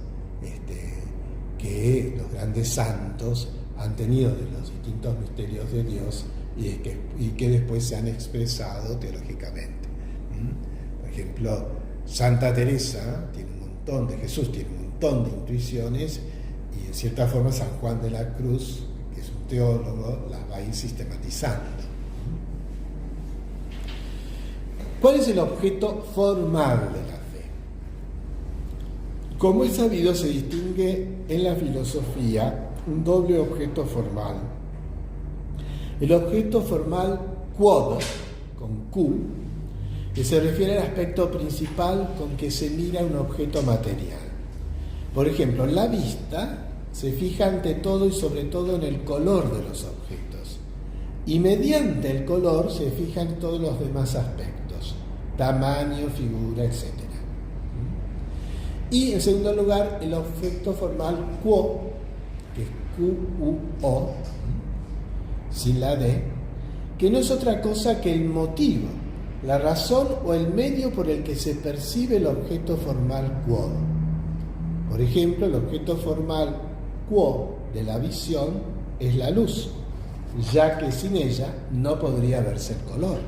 que los grandes santos han tenido de los distintos misterios de Dios y que después se han expresado teológicamente. Por ejemplo, Santa Teresa tiene un montón de Jesús, tiene un montón de intuiciones, y en cierta forma San Juan de la Cruz, que es un teólogo, las va a ir sistematizando. ¿Cuál es el objeto formal de la fe? Como es sabido, se distingue en la filosofía un doble objeto formal. El objeto formal quod, con Q, que se refiere al aspecto principal con que se mira un objeto material. Por ejemplo, la vista se fija ante todo y sobre todo en el color de los objetos, y mediante el color se fija en todos los demás aspectos, tamaño, figura, etc. Y en segundo lugar, el objeto formal quo, que es Q-U-O, sin la D, que no es otra cosa que el motivo, la razón o el medio por el que se percibe el objeto formal quo. Por ejemplo, el objeto formal quo de la visión es la luz, ya que sin ella no podría verse el color,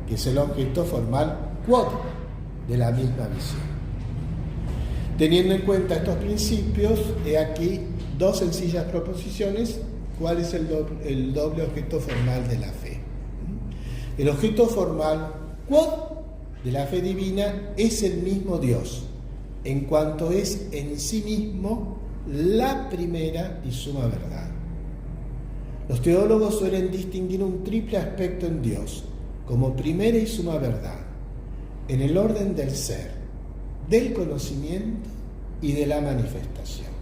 que es el objeto formal quod de la misma visión. Teniendo en cuenta estos principios, he aquí dos sencillas proposiciones. ¿Cuál es el doble objeto formal de la fe? El objeto formal quod de la fe divina es el mismo Dios, en cuanto es en sí mismo la primera y suma verdad. Los teólogos suelen distinguir un triple aspecto en Dios como primera y suma verdad, en el orden del ser, del conocimiento y de la manifestación.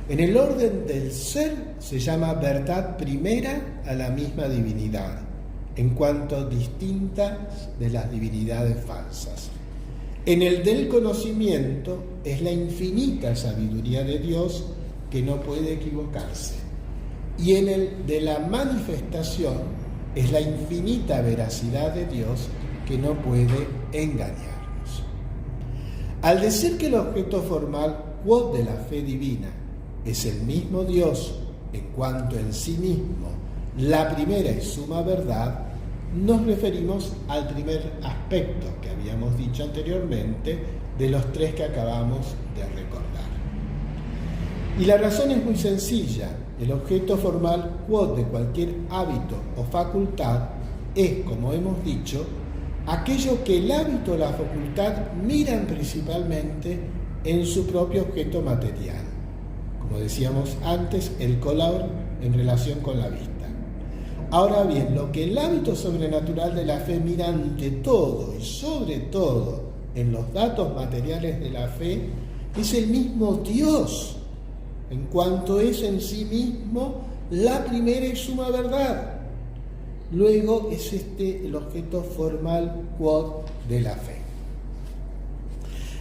En el orden del ser se llama verdad primera a la misma divinidad, en cuanto distinta de las divinidades falsas. En el del conocimiento es la infinita sabiduría de Dios que no puede equivocarse. Y en el de la manifestación es la infinita veracidad de Dios que no puede engañarnos. Al decir que el objeto formal quod de la fe divina es el mismo Dios en cuanto en sí mismo, la primera y suma verdad, nos referimos al primer aspecto que habíamos dicho anteriormente de los tres que acabamos de recordar. Y la razón es muy sencilla. El objeto formal quod de cualquier hábito o facultad es, como hemos dicho, aquello que el hábito o la facultad miran principalmente en su propio objeto material. Como decíamos antes, el color en relación con la vista. Ahora bien, lo que el hábito sobrenatural de la fe mira ante todo y sobre todo en los datos materiales de la fe es el mismo Dios, en cuanto es en sí mismo la primera y suma verdad. Luego es el objeto formal quod de la fe.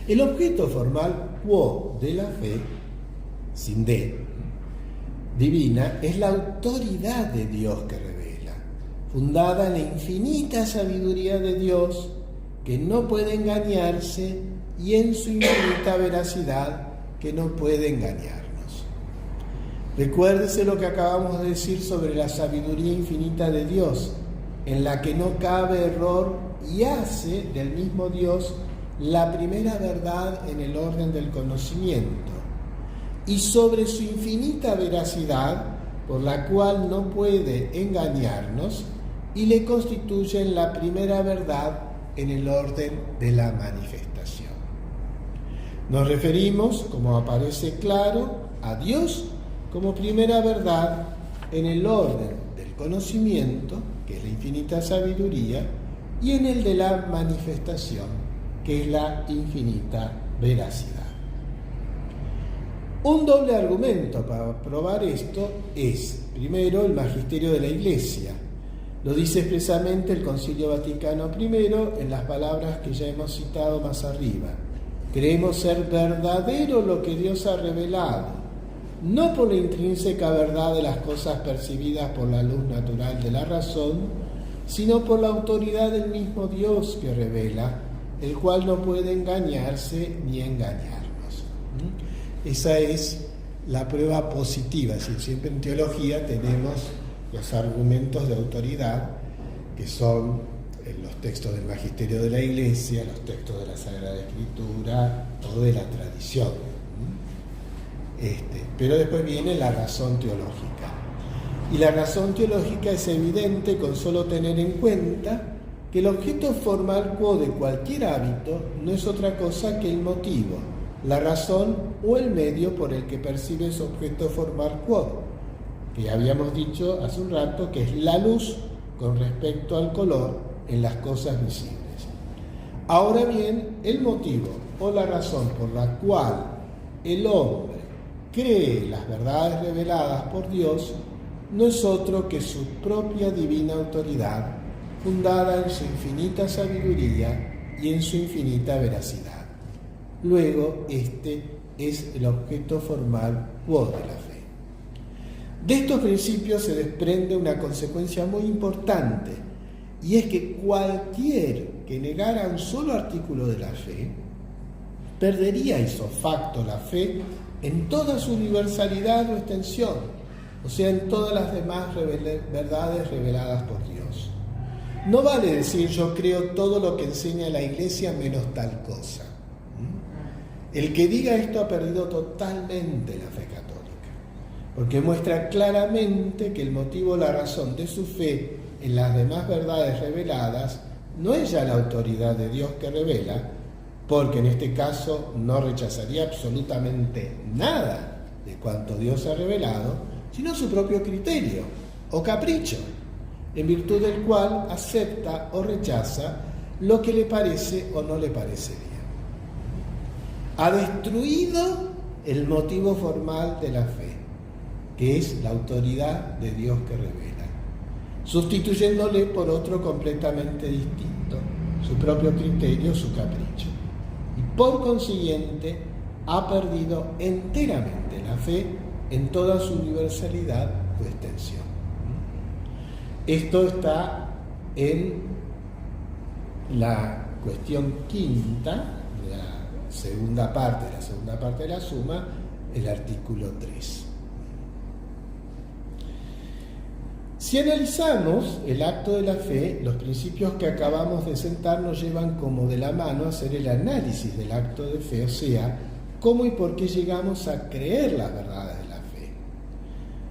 El objeto formal quod de la fe, sin D, divina, es la autoridad de Dios que revela, fundada en la infinita sabiduría de Dios que no puede engañarse y en su infinita veracidad que no puede engañarnos. Recuérdese lo que acabamos de decir sobre la sabiduría infinita de Dios, en la que no cabe error y hace del mismo Dios la primera verdad en el orden del conocimiento, y sobre su infinita veracidad, por la cual no puede engañarnos, y le constituyen la primera verdad en el orden de la manifestación. Nos referimos, como aparece claro, a Dios como primera verdad en el orden del conocimiento, que es la infinita sabiduría, y en el de la manifestación, que es la infinita veracidad. Un doble argumento para probar esto es, primero, el magisterio de la Iglesia. Lo dice expresamente el Concilio Vaticano I en las palabras que ya hemos citado más arriba. Creemos ser verdadero lo que Dios ha revelado, no por la intrínseca verdad de las cosas percibidas por la luz natural de la razón, sino por la autoridad del mismo Dios que revela, el cual no puede engañarse ni engañarnos. Esa es la prueba positiva. Siempre en teología tenemos los argumentos de autoridad, que son los textos del magisterio de la Iglesia, los textos de la Sagrada Escritura o de la tradición. Pero después viene la razón teológica. Y la razón teológica es evidente con solo tener en cuenta que el objeto formal quod de cualquier hábito no es otra cosa que el motivo, la razón o el medio por el que percibe su objeto formal quod, que habíamos dicho hace un rato que es la luz con respecto al color en las cosas visibles. Ahora bien, el motivo o la razón por la cual el hombre cree las verdades reveladas por Dios no es otro que su propia divina autoridad, fundada en su infinita sabiduría y en su infinita veracidad. Luego, este es el objeto formal quod de la fe. De estos principios se desprende una consecuencia muy importante, y es que cualquier que negara un solo artículo de la fe, perdería ipso facto la fe en toda su universalidad o extensión, o sea, en todas las demás verdades reveladas por Dios. No vale decir yo creo todo lo que enseña la Iglesia menos tal cosa. El que diga esto ha perdido totalmente la fe católica, porque muestra claramente que el motivo o la razón de su fe en las demás verdades reveladas no es ya la autoridad de Dios que revela, porque en este caso no rechazaría absolutamente nada de cuanto Dios ha revelado, sino su propio criterio o capricho, en virtud del cual acepta o rechaza lo que le parece o no le parece bien. Ha destruido el motivo formal de la fe, que es la autoridad de Dios que revela, sustituyéndole por otro completamente distinto, su propio criterio, su capricho. Y por consiguiente, ha perdido enteramente la fe en toda su universalidad o extensión. Esto está en la cuestión quinta, la segunda parte de la suma, el artículo 3. Si analizamos el acto de la fe, los principios que acabamos de sentar nos llevan como de la mano a hacer el análisis del acto de fe, o sea, cómo y por qué llegamos a creer las verdades de la fe.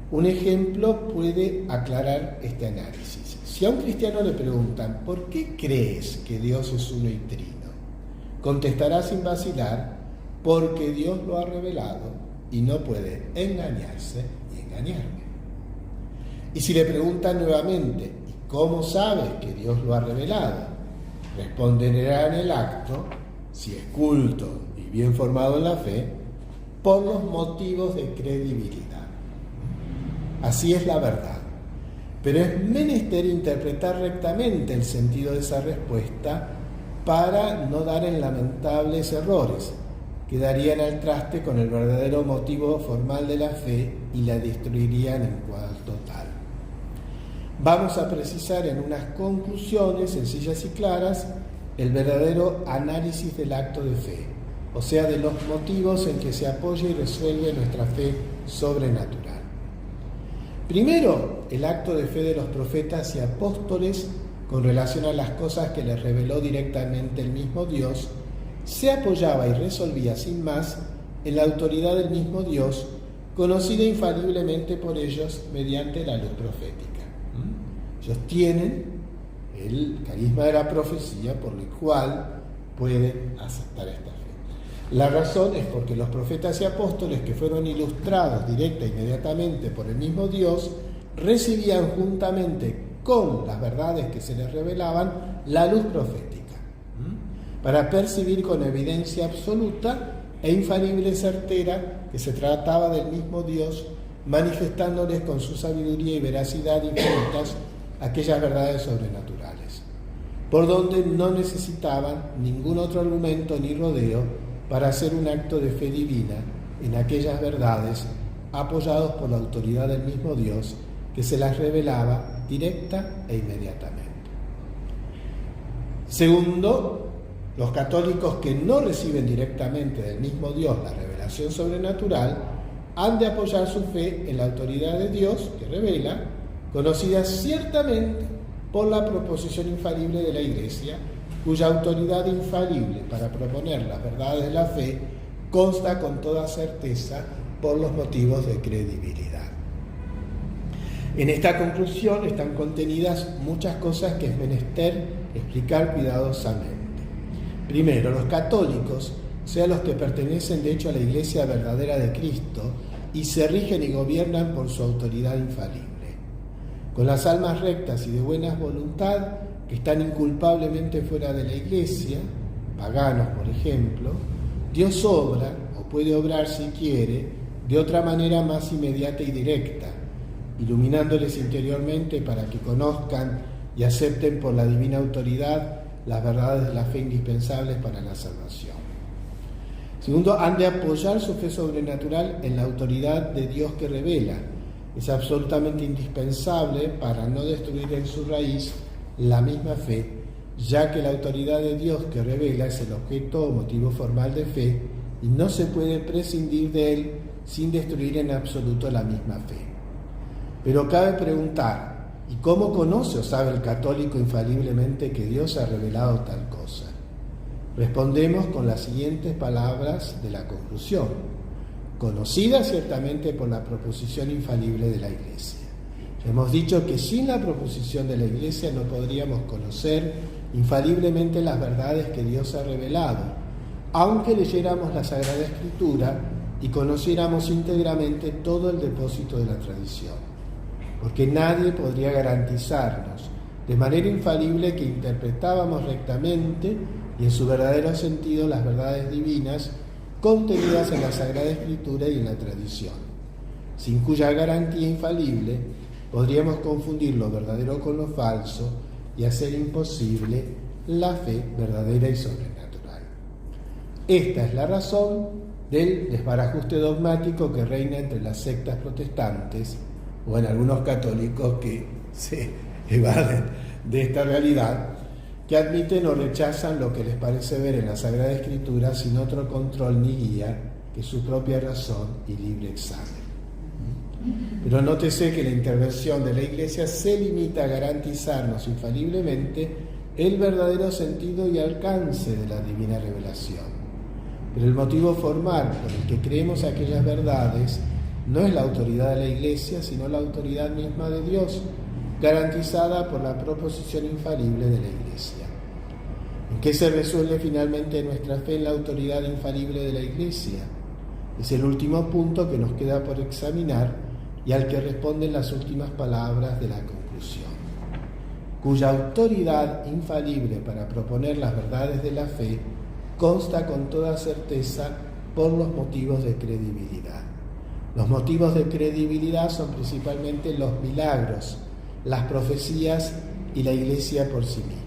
Un ejemplo puede aclarar este análisis. Si a un cristiano le preguntan, ¿por qué crees que Dios es uno y trino?, contestará sin vacilar, porque Dios lo ha revelado y no puede engañarse y engañarme. Y si le preguntan nuevamente, ¿y cómo sabes que Dios lo ha revelado?, responderá en el acto, si es culto y bien formado en la fe, por los motivos de credibilidad. Así es la verdad. Pero es menester interpretar rectamente el sentido de esa respuesta para no dar en lamentables errores que darían al traste con el verdadero motivo formal de la fe y la destruirían en cuanto tal. Vamos a precisar en unas conclusiones sencillas y claras el verdadero análisis del acto de fe, o sea, de los motivos en que se apoya y resuelve nuestra fe sobrenatural. Primero, el acto de fe de los profetas y apóstoles con relación a las cosas que les reveló directamente el mismo Dios, se apoyaba y resolvía sin más en la autoridad del mismo Dios, conocida infaliblemente por ellos mediante la luz profética. Ellos tienen el carisma de la profecía por el cual pueden aceptar esta fe. La razón es porque los profetas y apóstoles que fueron ilustrados directa e inmediatamente por el mismo Dios recibían juntamente con las verdades que se les revelaban la luz profética, para percibir con evidencia absoluta e infalible y certera que se trataba del mismo Dios, manifestándoles con su sabiduría y veracidad infinitas aquellas verdades sobrenaturales, por donde no necesitaban ningún otro argumento ni rodeo para hacer un acto de fe divina en aquellas verdades, apoyados por la autoridad del mismo Dios que se las revelaba directa e inmediatamente. Segundo, los católicos que no reciben directamente del mismo Dios la revelación sobrenatural han de apoyar su fe en la autoridad de Dios que revela, conocida ciertamente por la proposición infalible de la Iglesia, cuya autoridad infalible para proponer las verdades de la fe consta con toda certeza por los motivos de credibilidad. En esta conclusión están contenidas muchas cosas que es menester explicar cuidadosamente. Primero, los católicos, sean los que pertenecen de hecho a la Iglesia verdadera de Cristo y se rigen y gobiernan por su autoridad infalible. Con las almas rectas y de buena voluntad que están inculpablemente fuera de la Iglesia, paganos por ejemplo, Dios obra, o puede obrar si quiere, de otra manera más inmediata y directa, iluminándoles interiormente para que conozcan y acepten por la divina autoridad las verdades de la fe indispensables para la salvación. Segundo, han de apoyar su fe sobrenatural en la autoridad de Dios que revela. Es absolutamente indispensable para no destruir en su raíz la misma fe, ya que la autoridad de Dios que revela es el objeto o motivo formal de fe y no se puede prescindir de él sin destruir en absoluto la misma fe. Pero cabe preguntar, ¿y cómo conoce o sabe el católico infaliblemente que Dios ha revelado tal cosa? Respondemos con las siguientes palabras de la conclusión, conocida ciertamente por la proposición infalible de la Iglesia. Hemos dicho que sin la proposición de la Iglesia no podríamos conocer infaliblemente las verdades que Dios ha revelado, aunque leyéramos la Sagrada Escritura y conociéramos íntegramente todo el depósito de la tradición, porque nadie podría garantizarnos de manera infalible que interpretábamos rectamente y en su verdadero sentido las verdades divinas contenidas en la Sagrada Escritura y en la tradición, sin cuya garantía infalible podríamos confundir lo verdadero con lo falso y hacer imposible la fe verdadera y sobrenatural. Esta es la razón del desbarajuste dogmático que reina entre las sectas protestantes o en algunos católicos que se evaden de esta realidad, que admiten o rechazan lo que les parece ver en la Sagrada Escritura sin otro control ni guía que su propia razón y libre examen. Pero nótese que la intervención de la Iglesia se limita a garantizarnos infaliblemente el verdadero sentido y alcance de la divina revelación. Pero el motivo formal por el que creemos aquellas verdades no es la autoridad de la Iglesia, sino la autoridad misma de Dios, garantizada por la proposición infalible de la Iglesia. ¿En qué se resuelve finalmente nuestra fe en la autoridad infalible de la Iglesia? Es el último punto que nos queda por examinar y al que responden las últimas palabras de la conclusión, cuya autoridad infalible para proponer las verdades de la fe consta con toda certeza por los motivos de credibilidad. Los motivos de credibilidad son principalmente los milagros, las profecías y la Iglesia por sí misma.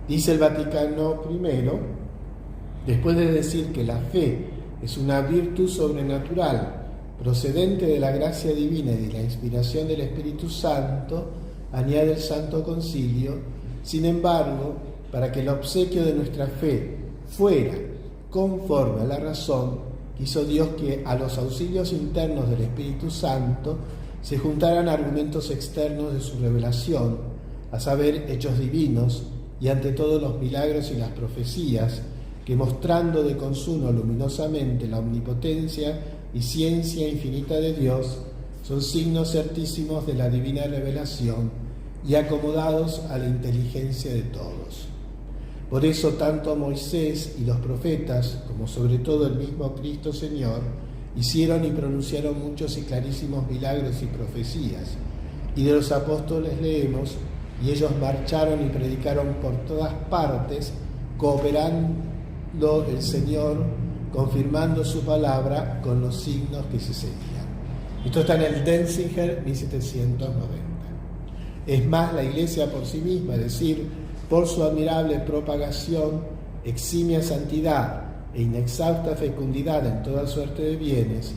Dice el Vaticano I, después de decir que la fe es una virtud sobrenatural procedente de la gracia divina y de la inspiración del Espíritu Santo, añade el Santo Concilio: sin embargo, para que el obsequio de nuestra fe fuera conforme a la razón, quiso Dios que a los auxilios internos del Espíritu Santo se juntaran argumentos externos de su revelación, a saber, hechos divinos y ante todo los milagros y las profecías, que mostrando de consuno luminosamente la omnipotencia y ciencia infinita de Dios, son signos certísimos de la divina revelación y acomodados a la inteligencia de todos. Por eso tanto Moisés y los profetas, como sobre todo el mismo Cristo Señor, hicieron y pronunciaron muchos y clarísimos milagros y profecías, y de los apóstoles leemos: y ellos marcharon y predicaron por todas partes, cooperando el Señor, confirmando su palabra con los signos que se seguían. Esto está en el Denzinger, 1790. Es más, la Iglesia por sí misma, es decir, por su admirable propagación, eximia santidad e inexhausta fecundidad en toda suerte de bienes,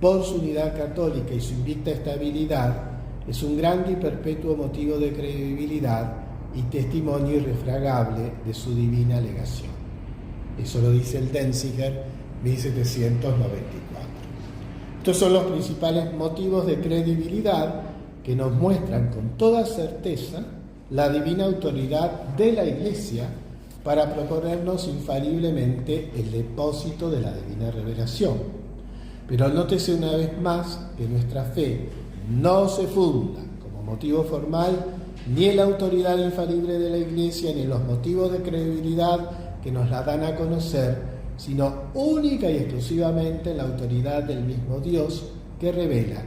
por su unidad católica y su invicta estabilidad, es un grande y perpetuo motivo de credibilidad y testimonio irrefragable de su divina legación. Eso lo dice el Denzinger, 1794. Estos son los principales motivos de credibilidad que nos muestran con toda certeza la divina autoridad de la Iglesia para proponernos infaliblemente el depósito de la divina revelación. Pero nótese una vez más que nuestra fe no se funda como motivo formal ni en la autoridad infalible de la Iglesia ni en los motivos de credibilidad que nos la dan a conocer, sino única y exclusivamente en la autoridad del mismo Dios que revela.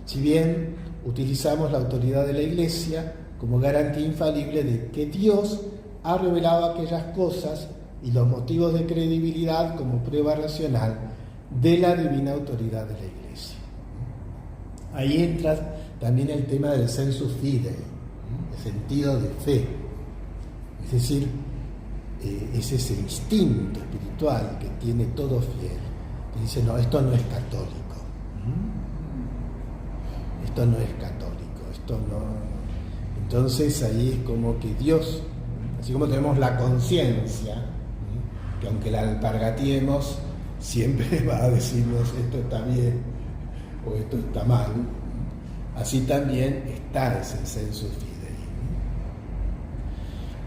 Si bien utilizamos la autoridad de la Iglesia como garantía infalible de que Dios ha revelado aquellas cosas y los motivos de credibilidad como prueba racional de la divina autoridad de la Iglesia. Ahí entra también el tema del sensus fidei, el sentido de fe, es decir, es ese instinto espiritual que tiene todo fiel, que dice: no, esto no es católico, esto no es católico, esto no. Entonces ahí es como que Dios, así como tenemos la conciencia, que aunque la alpargatiemos, siempre va a decirnos esto está bien o esto está mal, así también está ese sensus fidei.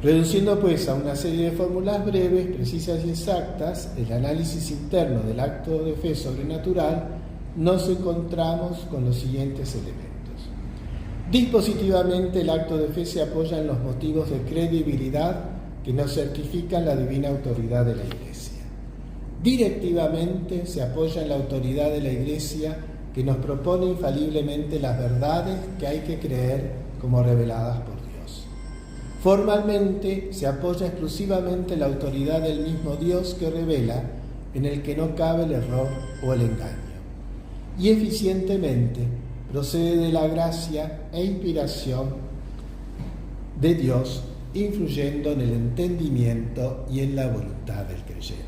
Reduciendo pues a una serie de fórmulas breves, precisas y exactas, el análisis interno del acto de fe sobrenatural, nos encontramos con los siguientes elementos. Dispositivamente, el acto de fe se apoya en los motivos de credibilidad que nos certifican la divina autoridad de la Iglesia. directivamente se apoya en la autoridad de la Iglesia, que nos propone infaliblemente las verdades que hay que creer como reveladas por Dios. Formalmente se apoya exclusivamente en la autoridad del mismo Dios que revela, en el que no cabe el error o el engaño. Y eficientemente procede de la gracia e inspiración de Dios, influyendo en el entendimiento y en la voluntad del creyente.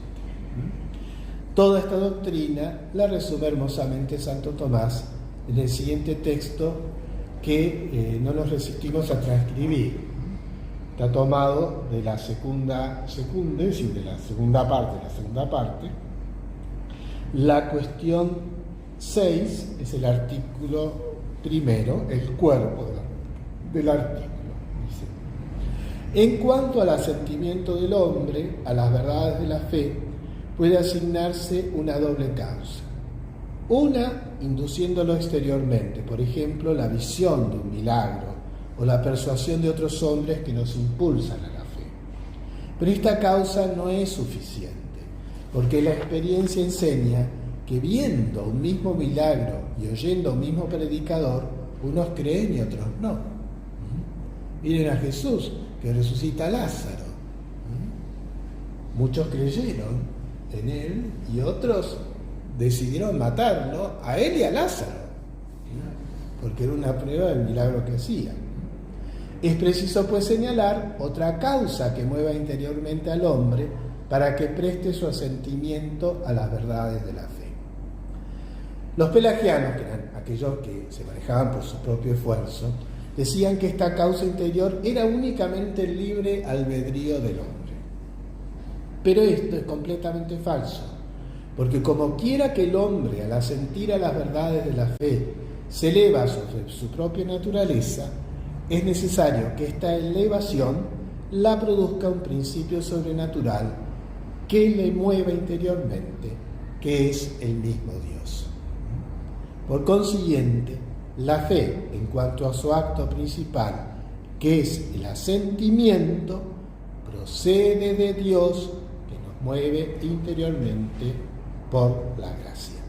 Toda esta doctrina la resume hermosamente Santo Tomás en el siguiente texto que no nos resistimos a transcribir. Está tomado de la segunda parte. La cuestión 6 es el artículo primero, el cuerpo del artículo. Dice: en cuanto al asentimiento del hombre a las verdades de la fe, puede asignarse una doble causa. Una, induciéndolo exteriormente, por ejemplo, la visión de un milagro o la persuasión de otros hombres que nos impulsan a la fe. Pero esta causa no es suficiente, porque la experiencia enseña que viendo un mismo milagro y oyendo a un mismo predicador, unos creen y otros no. Miren a Jesús, que resucita a Lázaro. Muchos creyeron en él y otros decidieron matarlo, a él y a Lázaro, porque era una prueba del milagro que hacía. Es preciso pues señalar otra causa que mueva interiormente al hombre para que preste su asentimiento a las verdades de la fe. Los pelagianos, que eran aquellos que se manejaban por su propio esfuerzo, decían que esta causa interior era únicamente el libre albedrío del hombre. Pero esto es completamente falso, porque como quiera que el hombre, al asentir a las verdades de la fe, se eleva sobre su propia naturaleza, es necesario que esta elevación la produzca un principio sobrenatural que le mueva interiormente, que es el mismo Dios. Por consiguiente, la fe, en cuanto a su acto principal, que es el asentimiento, procede de Dios, mueve interiormente por la gracia.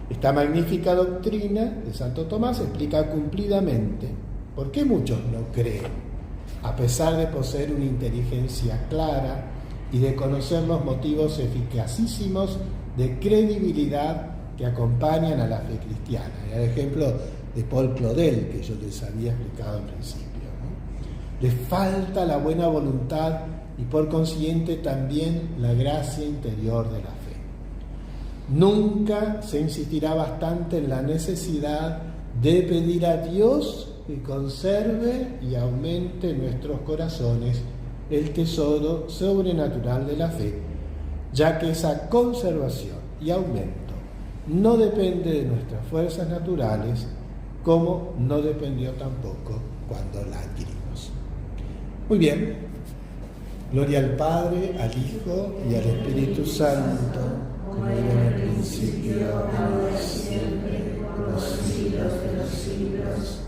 Esta magnífica doctrina de Santo Tomás explica cumplidamente por qué muchos no creen, a pesar de poseer una inteligencia clara y de conocer los motivos eficacísimos de credibilidad que acompañan a la fe cristiana. Y el ejemplo de Paul Claudel, que yo les había explicado al principio, ¿no? Les falta la buena voluntad y por consiguiente también la gracia interior de la fe. Nunca se insistirá bastante en la necesidad de pedir a Dios que conserve y aumente en nuestros corazones el tesoro sobrenatural de la fe, ya que esa conservación y aumento no depende de nuestras fuerzas naturales, como no dependió tampoco cuando la adquirimos. Muy bien. Gloria al Padre, al Hijo y al Espíritu Santo, como era en el principio, ahora y siempre, por los siglos de los siglos.